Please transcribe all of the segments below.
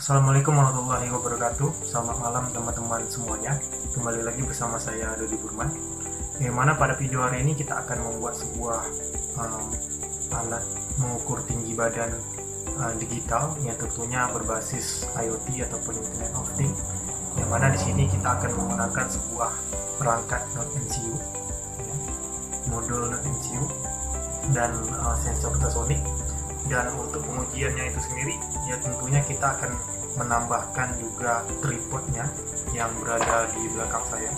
Assalamualaikum warahmatullahi wabarakatuh. Selamat malam teman-teman semuanya. Kembali lagi bersama saya Dodi Burman. Yang mana pada video hari ini kita akan membuat sebuah alat mengukur tinggi badan digital yang tentunya berbasis IoT ataupun Internet of Things. Yang mana di sini kita akan menggunakan sebuah perangkat Node-MCU, ya, modul Node-MCU dan sensor ultrasonic. Dan untuk pengujiannya itu sendiri, ya tentunya kita akan menambahkan juga tripodnya yang berada di belakang saya.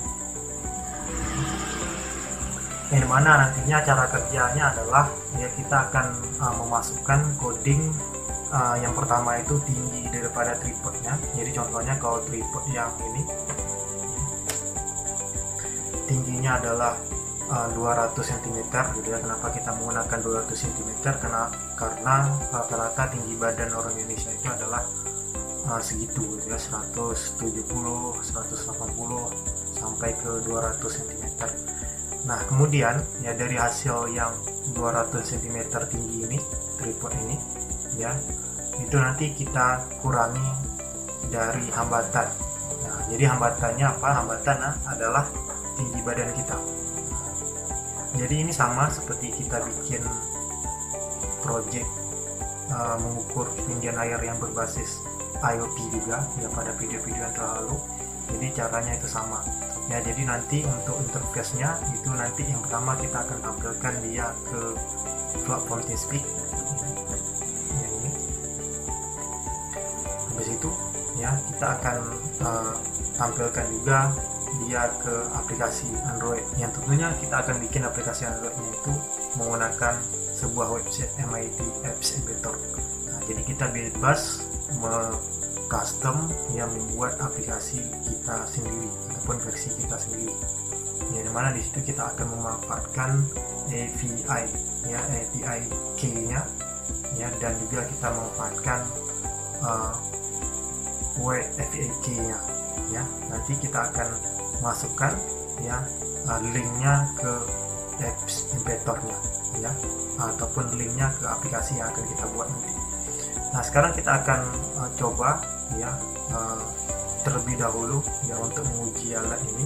Yang mana nantinya cara kerjanya adalah ya kita akan memasukkan coding yang pertama itu tinggi daripada tripodnya. Jadi contohnya kalau tripod yang ini tingginya adalah 200 cm gitu ya. Kenapa kita menggunakan 200 cm? Karena rata-rata tinggi badan orang Indonesia itu adalah segitu gitu ya, 170, 180 sampai ke 200 cm. Nah, kemudian ya dari hasil yang 200 cm tinggi ini, tripod ini ya, itu nanti kita kurangi dari hambatan. Nah, jadi hambatannya apa? Hambatannya adalah tinggi badan kita. Jadi ini sama seperti kita bikin project mengukur ketinggian air yang berbasis IoT juga ya pada video-video yang terlalu. Jadi caranya itu sama ya. Jadi nanti untuk interface-nya itu nanti yang pertama kita akan tampilkan dia ke platform TeamSpeak ya, ini. Habis itu ya kita akan tampilkan juga dia ke aplikasi Android, yang tentunya kita akan bikin aplikasi Androidnya itu menggunakan sebuah website MIT Apps Inventor. Nah, jadi kita bebas custom yang membuat aplikasi kita sendiri ataupun versi kita sendiri. Ya, dimana di situ kita akan memanfaatkan API ya, API key-nya ya, dan juga kita memanfaatkan web API key-nya ya. Nanti kita akan masukkan ya linknya ke apps inventornya ya, ataupun linknya ke aplikasi yang akan kita buat nanti. Nah, sekarang kita akan coba ya terlebih dahulu ya untuk menguji alat ini,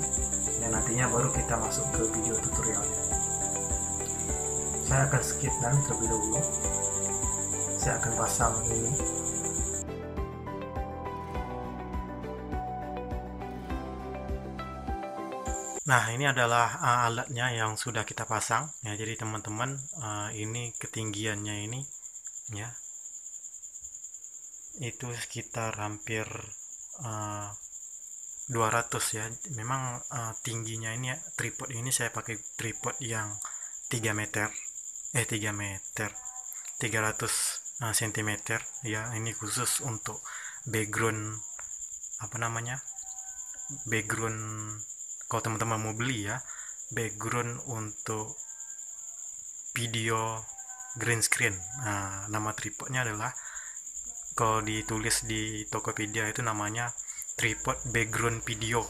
dan nantinya baru kita masuk ke video tutorialnya. Saya akan skip dan terlebih dahulu saya akan pasang ini. Nah, ini adalah alatnya yang sudah kita pasang ya. Jadi teman-teman, ini ketinggiannya ini ya, itu sekitar hampir 200 ya. Memang tingginya ini ya, tripod ini saya pakai tripod yang 3 meter 300 cm ya. Ini khusus untuk background background kalau teman-teman mau beli ya, background untuk video green screen. Nah, nama tripodnya adalah, kalau ditulis di Tokopedia itu namanya tripod background video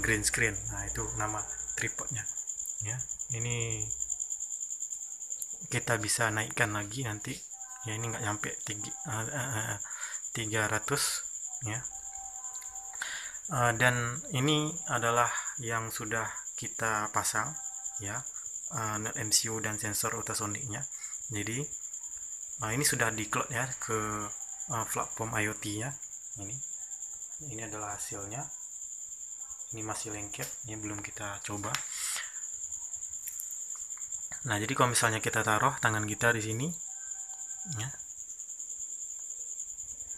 green screen. Nah, itu nama tripodnya ya. Ini kita bisa naikkan lagi nanti ya, ini nggak nyampe 300 ya. Dan ini adalah yang sudah kita pasang ya, Node-MCU dan sensor ultrasoniknya. Jadi ini sudah di-cloud ya ke platform IoT nya. Ini adalah hasilnya. Ini masih lengket, ini belum kita coba. Nah, jadi kalau misalnya kita taruh tangan kita di sini ya,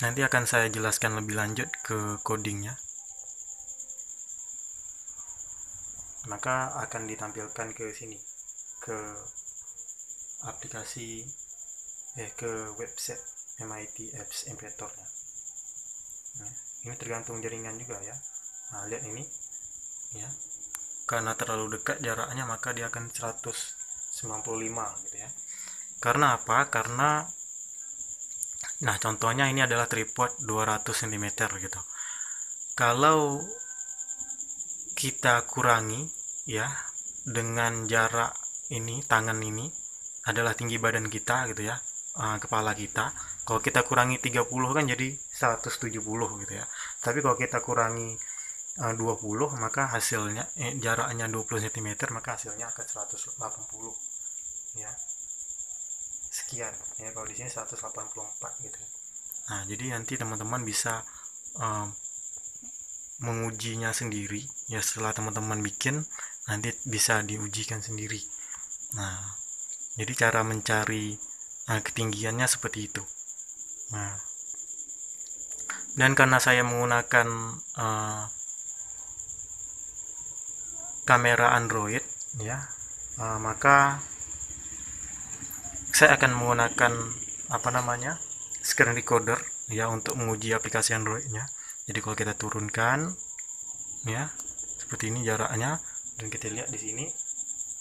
nanti akan saya jelaskan lebih lanjut ke codingnya. Maka akan ditampilkan ke sini, ke aplikasi ke website MIT Apps Inventor-nya ya. Ini tergantung jaringan juga ya. Nah, lihat ini ya, karena terlalu dekat jaraknya maka dia akan 195 gitu ya. Karena apa? Karena nah, contohnya ini adalah tripod 200 cm gitu. Kalau kita kurangi ya dengan jarak ini, tangan ini adalah tinggi badan kita gitu ya, kepala kita. Kalau kita kurangi 30 kan jadi 170 gitu ya. Tapi kalau kita kurangi 20 maka hasilnya jaraknya 20 cm maka hasilnya akan 180 ya. Sekian ya, kalau di sini 184 gitu ya. Nah, jadi nanti teman-teman bisa mengujinya sendiri ya, setelah teman-teman bikin nanti bisa diujikan sendiri. Nah, jadi cara mencari ketinggiannya seperti itu. Nah, dan karena saya menggunakan kamera Android ya, maka saya akan menggunakan screen recorder ya untuk menguji aplikasi Androidnya. Jadi kalau kita turunkan ya seperti ini jaraknya, dan kita lihat di sini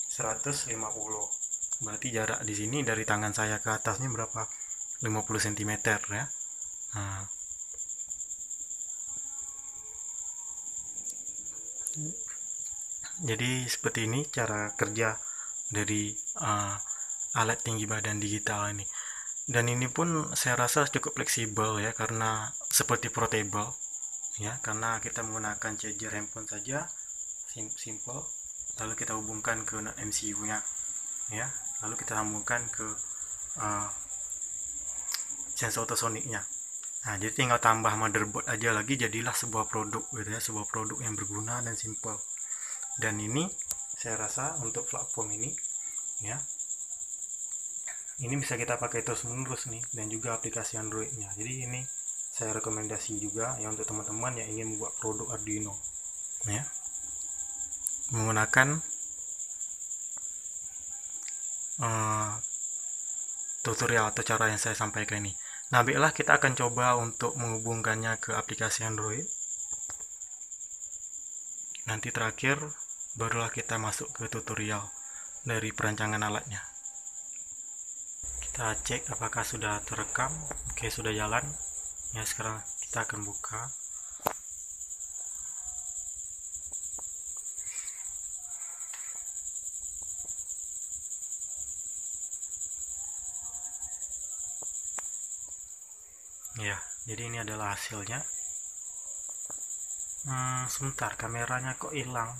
150, berarti jarak di sini dari tangan saya ke atasnya berapa, 50 cm ya. Nah, jadi seperti ini cara kerja dari alat tinggi badan digital ini. Dan ini pun saya rasa cukup fleksibel ya, karena seperti portable ya, karena kita menggunakan charger handphone saja, simple, lalu kita hubungkan ke MCU nya ya, lalu kita sambungkan ke sensor ultrasoniknya. Nah, jadi tinggal tambah motherboard aja lagi, jadilah sebuah produk gitu ya, sebuah produk yang berguna dan simple. Dan ini saya rasa untuk platform ini ya, ini bisa kita pakai terus menerus nih, dan juga aplikasi Androidnya. Jadi ini saya rekomendasi juga ya untuk teman-teman yang ingin membuat produk Arduino ya, menggunakan tutorial atau cara yang saya sampaikan ini. Nah, baiklah, kita akan coba untuk menghubungkannya ke aplikasi Android. Nanti terakhir barulah kita masuk ke tutorial dari perancangan alatnya. Kita cek apakah sudah terekam. Oke, sudah jalan ya. Sekarang kita akan buka. Ya, jadi ini adalah hasilnya. Sebentar, kameranya kok hilang.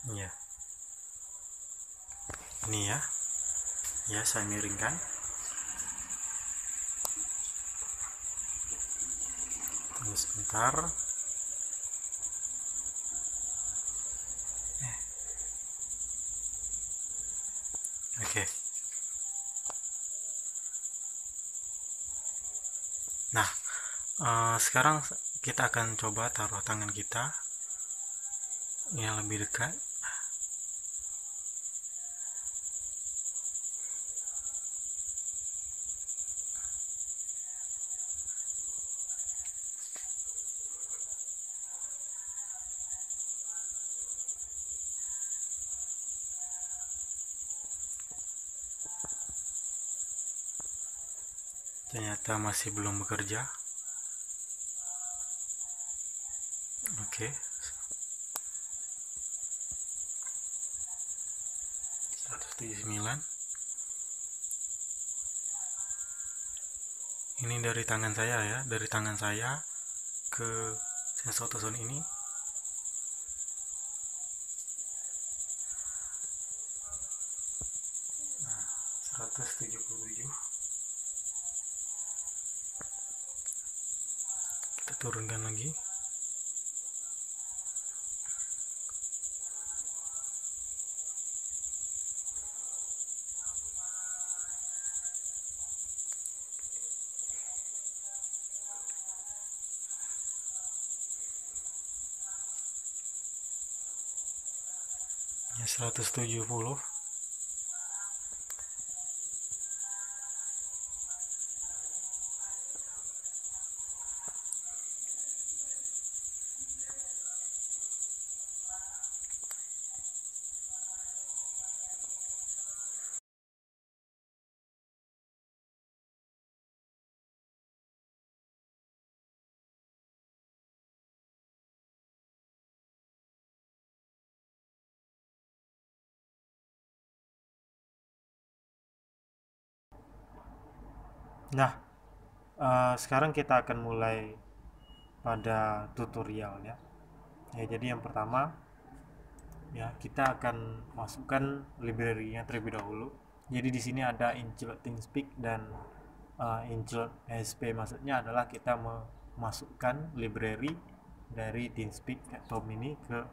Ya, ini ya saya miringkan. Tunggu sebentar. Oke. Nah, sekarang kita akan coba taruh tangan kita yang lebih dekat. Ternyata masih belum bekerja. Oke. 179. Ini dari tangan saya ya, dari tangan saya ke sensor ultrasound ini. Nah, 177. Kita turunkan lagi. Ya, 170. Nah, sekarang kita akan mulai pada tutorial ya. Jadi yang pertama ya, kita akan masukkan library-nya terlebih dahulu. Jadi di sini ada include TeamSpeak dan include ASP. Maksudnya adalah kita memasukkan library dari TeamSpeak Atom ini ke,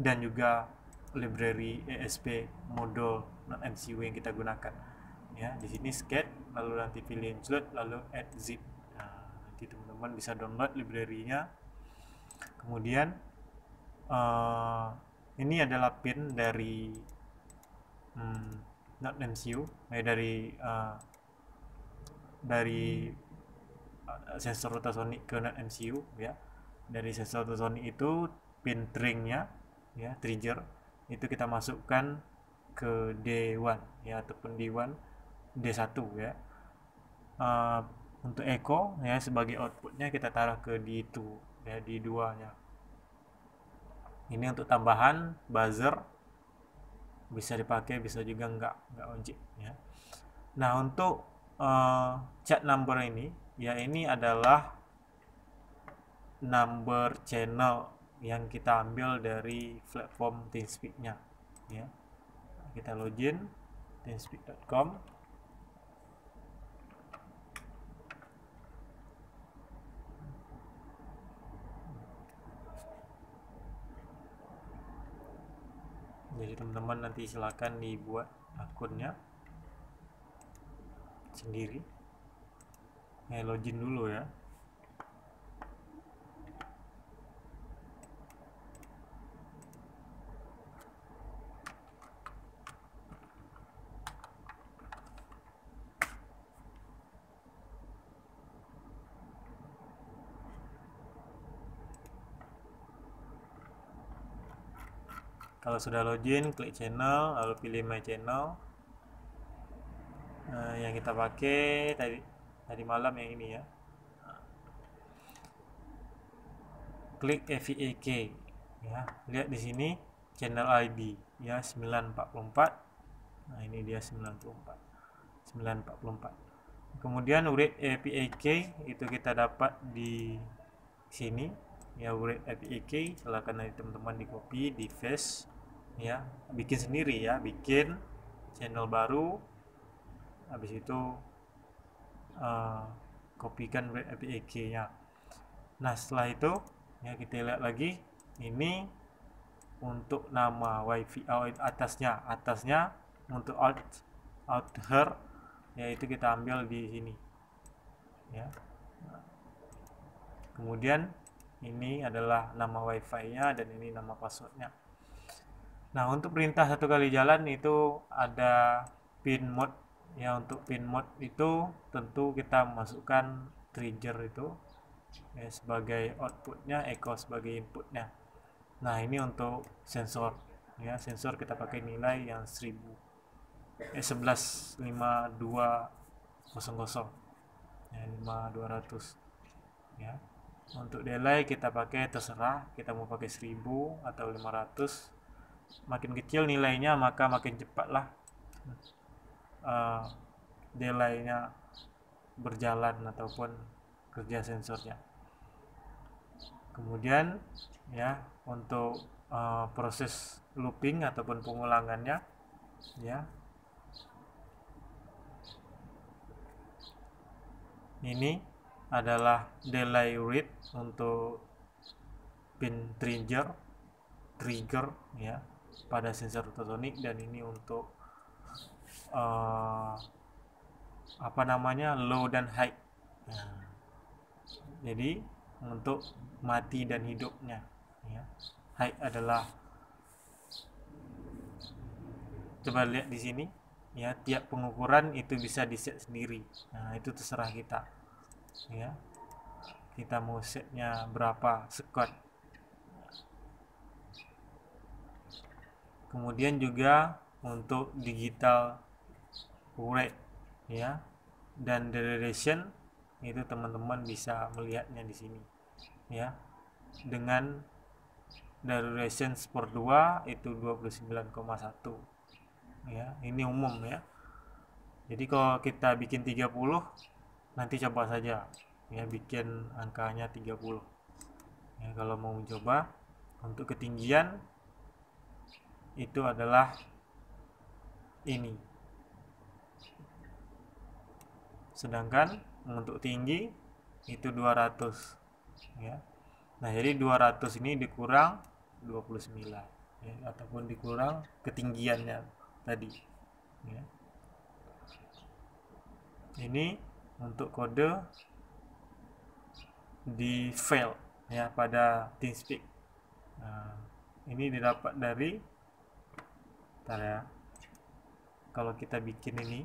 dan juga library ASP modul MCU yang kita gunakan. Ya, di sini scan, lalu nanti pilih include, lalu add zip. Nah, nanti teman-teman bisa download library-nya. Kemudian ini adalah pin dari .mcu, dari sensor ultrasonic ke .mcu ya. Dari sensor ultrasonic itu pin tringnya ya, trigger itu kita masukkan ke D1 ya, ataupun D1 D1 ya. Untuk echo ya, sebagai outputnya kita taruh ke D2 ya, D2 nya. Ini untuk tambahan buzzer, bisa dipakai, bisa juga enggak wajib ya. Nah, untuk chat number ini ya, ini adalah number channel yang kita ambil dari platform TeamSpeak-nya ya. Kita login teamspeak.com. Jadi teman-teman nanti silakan dibuat akunnya sendiri. Login dulu ya. Kalau sudah login, klik channel, lalu pilih my channel. Yang kita pakai tadi malam yang ini ya. Klik AVAK ya. Lihat di sini channel ID ya, 944. Nah, ini dia 944. Kemudian URL AVAK itu kita dapat di sini ya, URL AVAK. Silakan nanti teman-teman di copy, di paste ya, bikin sendiri ya, bikin channel baru, habis itu kopikan APK nya. Nah, setelah itu ya, kita lihat lagi ini untuk nama wifi atasnya untuk out her yaitu kita ambil di sini ya. Kemudian ini adalah nama wifi nya dan ini nama passwordnya. Nah, untuk perintah satu kali jalan itu ada pin mode ya. Untuk pin mode itu tentu kita masukkan trigger itu ya, sebagai outputnya, echo sebagai inputnya. Nah, ini untuk sensor ya, sensor kita pakai nilai yang 11.5200 ya, 5200 ya. Untuk delay kita pakai terserah, kita mau pakai 1000 atau 500. Makin kecil nilainya maka makin cepatlah delaynya berjalan ataupun kerja sensornya. Kemudian ya, untuk proses looping ataupun pengulangannya ya, ini adalah delay rate untuk pin trigger ya pada sensor ultrasonic, dan ini untuk low dan high. Nah, jadi untuk mati dan hidupnya ya. High adalah, coba lihat di sini ya, tiap pengukuran itu bisa di set sendiri. Nah, itu terserah kita ya, kita mau setnya berapa sekot. Kemudian juga untuk digital rate ya, dan duration itu teman-teman bisa melihatnya di sini ya. Dengan duration per 2 itu 29,1 ya, ini umum ya. Jadi kalau kita bikin 30 nanti coba saja ya bikin angkanya 30 ya. Kalau mau mencoba untuk ketinggian itu adalah ini, sedangkan untuk tinggi itu 200 ya. Nah, jadi 200 ini dikurang 29 ya, ataupun dikurang ketinggiannya tadi ya. Ini untuk kode di fail ya pada TeamSpeak. Nah, ini didapat dari, bentar ya, kalau kita bikin ini,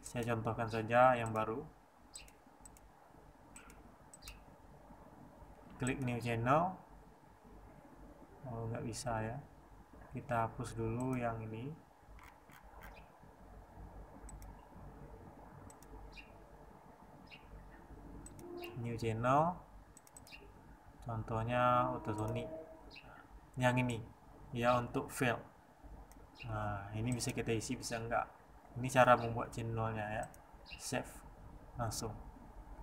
saya contohkan saja yang baru. Klik new channel. Oh, nggak bisa ya, kita hapus dulu yang ini. New channel, contohnya Ultrasonic yang ini ya, untuk fail. Nah, ini bisa kita isi, bisa enggak. Ini cara membuat channelnya ya. Save langsung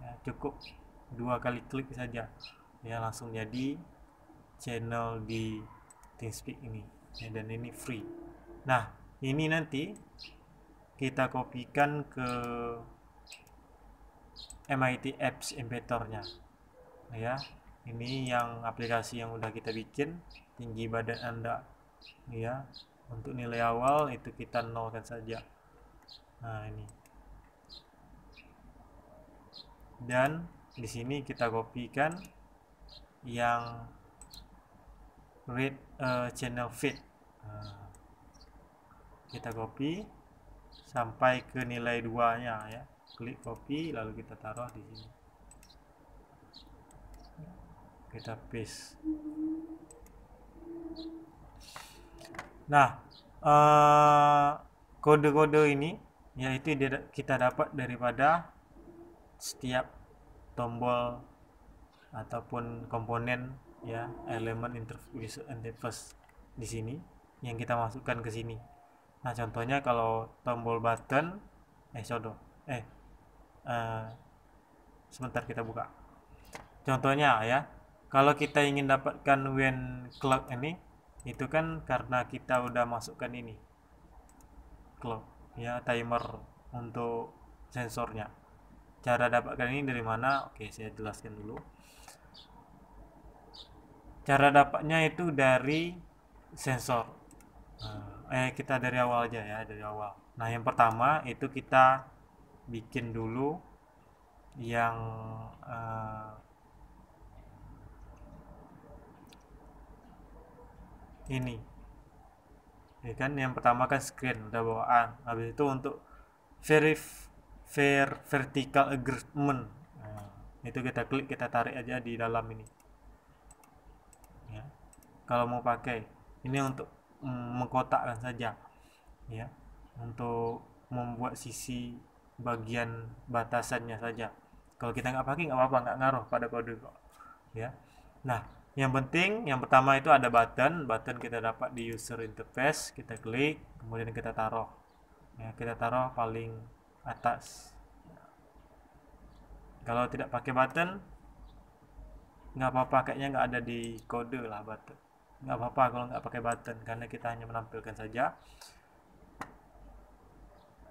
ya, cukup 2 kali klik saja ya, langsung jadi channel di TeamSpeak ini ya, dan ini free. Nah, ini nanti kita kopikan ke MIT Apps Inventor-nya ya. Ini yang aplikasi yang udah kita bikin, tinggi badan Anda ya. Untuk nilai awal itu kita nolkan saja. Nah, ini. Dan di sini kita kopikan yang read channel feed. Nah, kita copy sampai ke nilai 2-nya ya. Klik copy, lalu kita taruh di sini. Kita paste. Nah, kode-kode ini yaitu kita dapat daripada setiap tombol ataupun komponen ya, elemen interface di sini yang kita masukkan ke sini. Nah, contohnya kalau tombol button, sebentar kita buka. Contohnya ya, kalau kita ingin dapatkan when clock ini, itu kan karena kita udah masukkan ini clock ya, timer untuk sensornya. Cara dapatkan ini dari mana? Oke, saya jelaskan dulu. Cara dapatnya itu dari sensor. Kita dari awal aja ya, dari awal. Nah, yang pertama itu kita bikin dulu yang ini ya kan, yang pertama kan screen udah bawaan. Habis itu untuk vertical agreement, nah, itu kita klik, kita tarik aja di dalam ini ya. Kalau mau pakai ini untuk mengkotakkan saja ya, untuk membuat sisi bagian batasannya saja. Kalau kita nggak pakai nggak apa-apa, nggak ngaruh pada kode kok ya. Nah, yang penting yang pertama itu ada button kita dapat di user interface, kita klik, kemudian kita taruh ya, kita taruh paling atas. Kalau tidak pakai button nggak apa-apa, kayaknya nggak ada di kode lah button, nggak apa-apa kalau nggak pakai button, karena kita hanya menampilkan saja.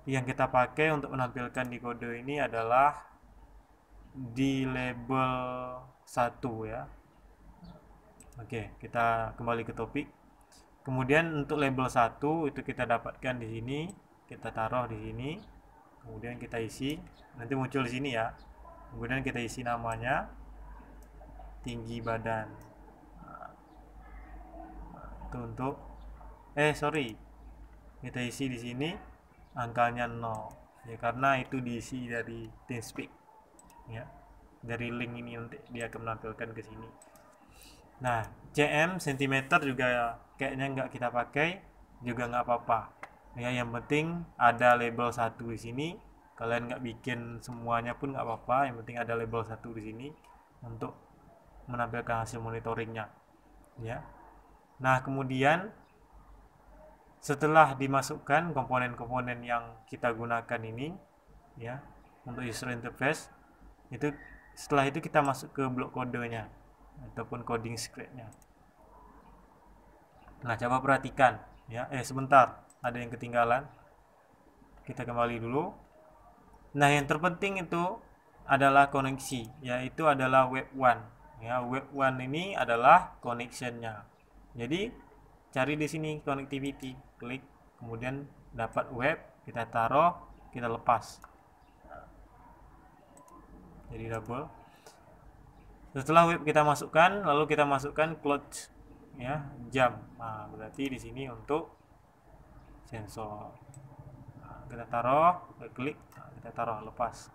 Yang kita pakai untuk menampilkan di kode ini adalah di label 1 ya. Oke, kita kembali ke topik. Kemudian untuk label 1 itu kita dapatkan di sini, kita taruh di sini. Kemudian kita isi, nanti muncul di sini ya. Kemudian kita isi namanya, tinggi badan. Itu untuk kita isi di sini angkanya 0 ya, karena itu diisi dari TeamSpeak ya, dari link ini nanti dia akan menampilkan ke sini. Nah, cm cm juga kayaknya nggak kita pakai, juga nggak apa-apa ya, yang penting ada label 1 di sini. Kalian nggak bikin semuanya pun nggak apa-apa, yang penting ada label 1 di sini untuk menampilkan hasil monitoringnya ya. Nah, kemudian setelah dimasukkan komponen-komponen yang kita gunakan ini ya, untuk user interface. Itu setelah itu kita masuk ke blok kodenya ataupun coding scriptnya. Nah, coba perhatikan ya. Sebentar, ada yang ketinggalan. Kita kembali dulu. Nah, yang terpenting itu adalah koneksi, yaitu adalah web 1. Ya, web 1 ini adalah connectionnya. Jadi, cari di sini connectivity, klik, kemudian dapat web, kita taruh, kita lepas. Jadi double. Setelah web kita masukkan, lalu kita masukkan clock, ya, jam. Nah, berarti di sini untuk sensor. Nah, kita taruh, klik, kita taruh, lepas.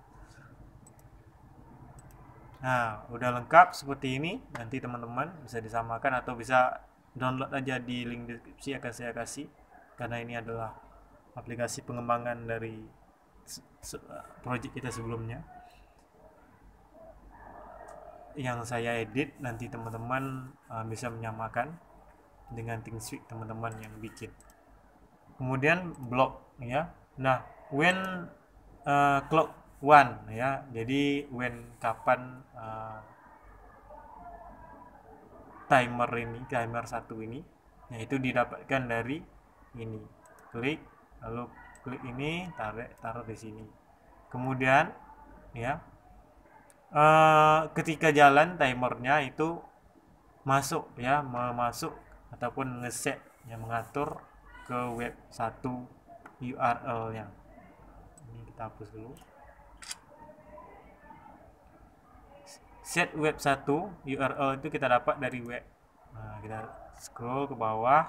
Nah, udah lengkap seperti ini. Nanti teman-teman bisa disamakan atau bisa download aja di link deskripsi akan saya kasih, karena ini adalah aplikasi pengembangan dari project kita sebelumnya yang saya edit. Nanti teman-teman bisa menyamakan dengan ThinkSuite teman-teman yang bikin. Kemudian blok ya. Nah, when clock 1 ya. Jadi when kapan timer 1 ini, yaitu didapatkan dari ini. Klik, lalu klik ini, taruh di sini. Kemudian ya, ketika jalan timernya itu masuk ya, masuk ataupun ngeset ya, mengatur ke web 1 URL-nya. Ini kita hapus dulu. Set web 1 URL itu kita dapat dari web. Nah, kita scroll ke bawah,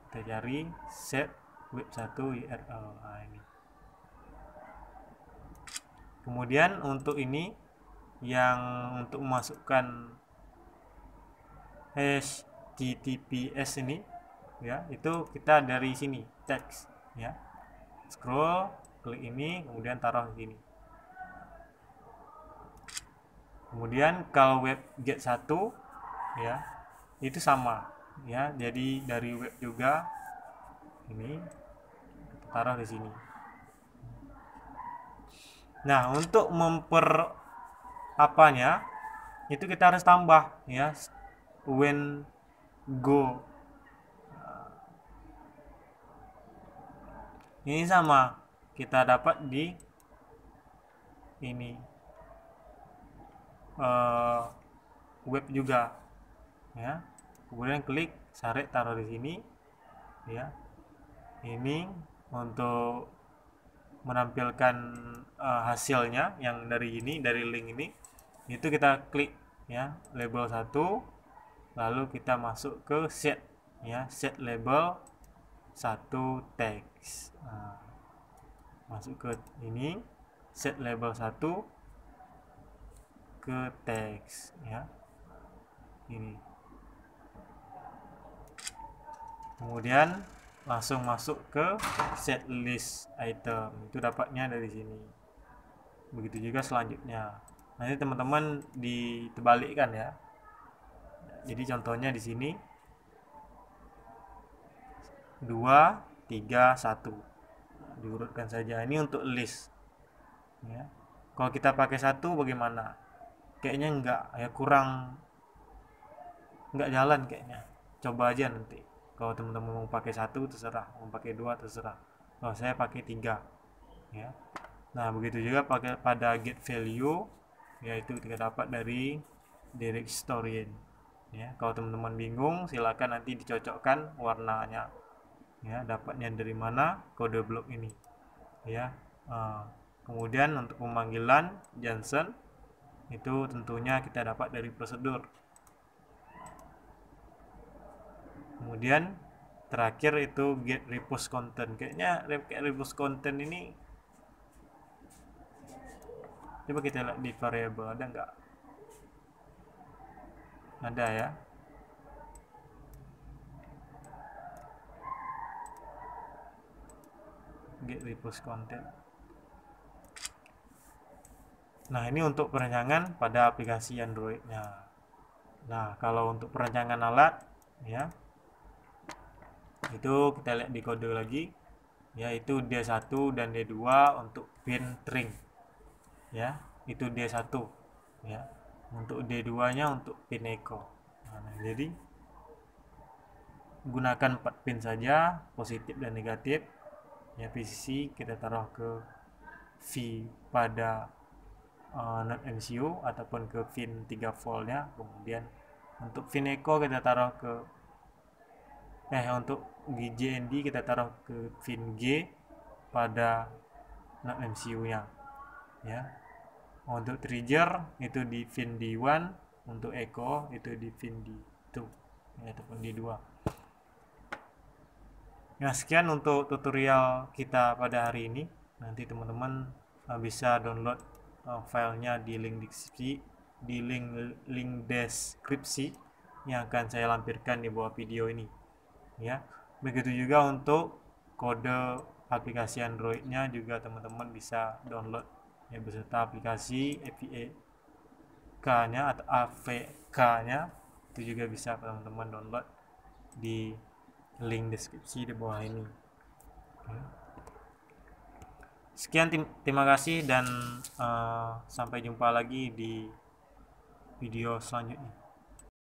kita cari set web 1 URL. Nah, ini. Kemudian untuk ini, yang untuk memasukkan HTTPS ini ya, itu kita dari sini teks ya, scroll, klik ini, kemudian taruh di sini. Kemudian kalau web get 1 ya, itu sama ya, jadi dari web juga ini kita taruh di sini. Nah, untuk apanya itu kita harus tambah ya, when go. Ini sama kita dapat di ini web juga ya. Kemudian klik, saret, taruh di sini ya. Ini untuk menampilkan hasilnya yang dari ini, dari link ini, itu kita klik ya, label 1, lalu kita masuk ke set ya, set label 1 teks. Nah, masuk ke ini, set label 1 ke teks ya, ini. Kemudian langsung masuk ke set list item, itu dapatnya dari sini. Begitu juga selanjutnya. Nanti teman-teman ditebalikkan ya. Jadi contohnya di sini 2, 3, 1 diurutkan saja. Ini untuk list ya. Kalau kita pakai 1 bagaimana? Kayaknya enggak ya, kurang, enggak jalan kayaknya. Coba aja nanti. Kalau teman-teman mau pakai 1 terserah, mau pakai 2 terserah. Kalau saya pakai 3 ya. Nah, begitu juga pada get value, yaitu kita dapat dari directorian ya. Kalau teman-teman bingung, silakan nanti dicocokkan warnanya ya, dapatnya dari mana kode blok ini ya. Kemudian untuk pemanggilan Johnson itu tentunya kita dapat dari prosedur. Kemudian terakhir itu get repost content. Kayaknya get repost content ini, coba kita lihat di variable, ada nggak? Ada ya. Get repost content. Nah, ini untuk perancangan pada aplikasi Android-nya. Nah, kalau untuk perancangan alat ya, itu kita lihat di kode lagi, yaitu D1 dan D2 untuk pin string ya, itu D1 ya. Untuk D2 nya untuk pin echo. Nah, jadi gunakan 4 pin saja, positif dan negatif ya. PCC kita taruh ke V pada not MCU ataupun ke pin 3 volt nya. Kemudian untuk pin echo kita taruh ke untuk GND kita taruh ke pin G pada not MCU nya ya. Untuk trigger itu di pin D1, untuk echo itu di pin D2 ya, ataupun D2. Nah, sekian untuk tutorial kita pada hari ini. Nanti teman-teman bisa download filenya di link deskripsi yang akan saya lampirkan di bawah video ini ya. Begitu juga untuk kode aplikasi Android-nya juga teman-teman bisa download ya, beserta aplikasi APK-nya atau AVK-nya itu juga bisa teman-teman download di link deskripsi di bawah ini. Sekian, terima kasih dan sampai jumpa lagi di video selanjutnya.